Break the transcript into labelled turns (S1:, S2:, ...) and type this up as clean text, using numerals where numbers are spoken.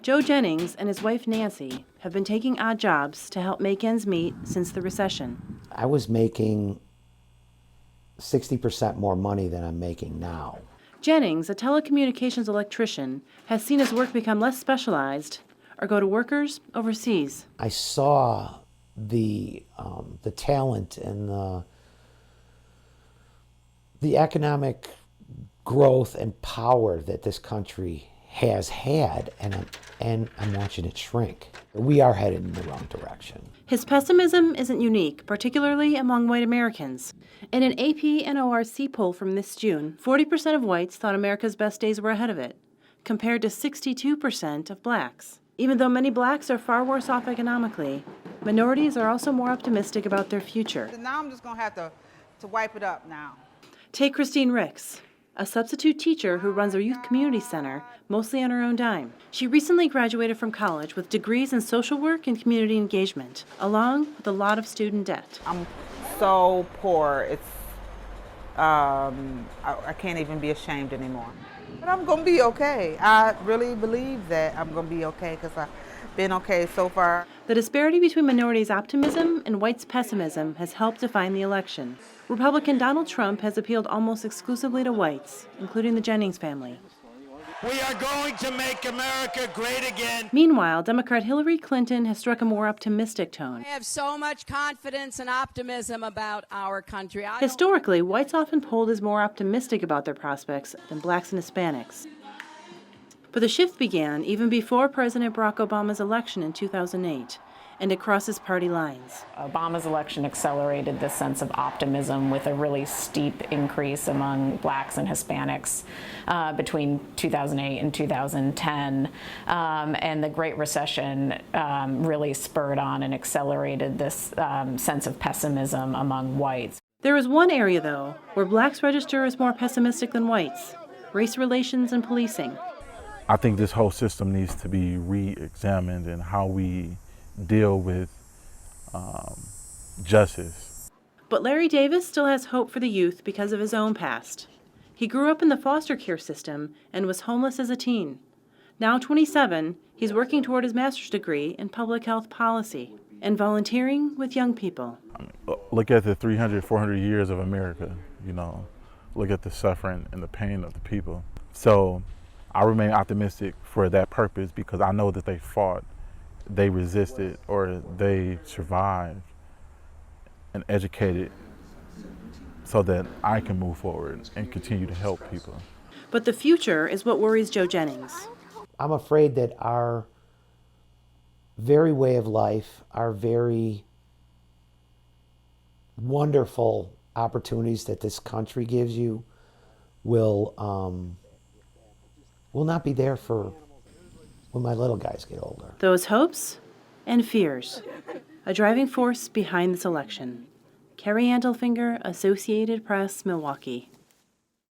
S1: Joe Jennings and his wife Nancy have been taking odd jobs to help make ends meet since the recession.
S2: I was making 60% more money than I'm making now.
S1: Jennings, a telecommunications electrician, has seen his work become less specialized or go to workers overseas.
S2: I saw the talent and the economic growth and power that this country has had, and I'm watching it shrink. We are headed in the wrong direction.
S1: His pessimism isn't unique, particularly among white Americans. In an AP NORC poll from this June, 40% of whites thought America's best days were ahead of it, compared to 62% of blacks. Even though many blacks are far worse off economically, minorities are also more optimistic about their future.
S3: Now I'm just going to have to wipe it up now.
S1: Take Christine Ricks, a substitute teacher who runs a youth community center, mostly on her own dime. She recently graduated from college with degrees in social work and community engagement, along with a lot of student debt.
S3: I'm so poor, it's I can't even be ashamed anymore. But I'm going to be okay. I really believe that I'm going to be okay because I've been okay so far.
S1: The disparity between minorities' optimism and whites' pessimism has helped define the election. Republican Donald Trump has appealed almost exclusively to whites, including the Jennings family.
S4: We are going to make America great again.
S1: Meanwhile, Democrat Hillary Clinton has struck a more optimistic tone.
S5: I have so much confidence and optimism about our country.
S1: Historically, whites often polled as more optimistic about their prospects than blacks and Hispanics. But the shift began even before President Barack Obama's election in 2008, and it crosses party lines.
S6: Obama's election accelerated this sense of optimism with a really steep increase among blacks and Hispanics between 2008 and 2010. And the Great Recession really spurred on and accelerated this sense of pessimism among whites.
S1: There is one area, though, where blacks register as more pessimistic than whites: race relations and policing.
S7: I think this whole system needs to be re-examined in how we deal with justice.
S1: But Larry Davis still has hope for the youth because of his own past. He grew up in the foster care system and was homeless as a teen. Now 27, he's working toward his master's degree in public health policy and volunteering with young people.
S7: Look at the 300, 400 years of America, you know. Look at the suffering and the pain of the people. So I remain optimistic for that purpose because I know that they fought, they resisted, or they survived and educated so that I can move forward and continue to help people.
S1: But the future is what worries Joe Jennings.
S2: I'm afraid that our very way of life, our very wonderful opportunities that this country gives you will not be there for when my little guys get older.
S1: Those hopes and fears, a driving force behind this election. Carrie Antelfinger, Associated Press, Milwaukee.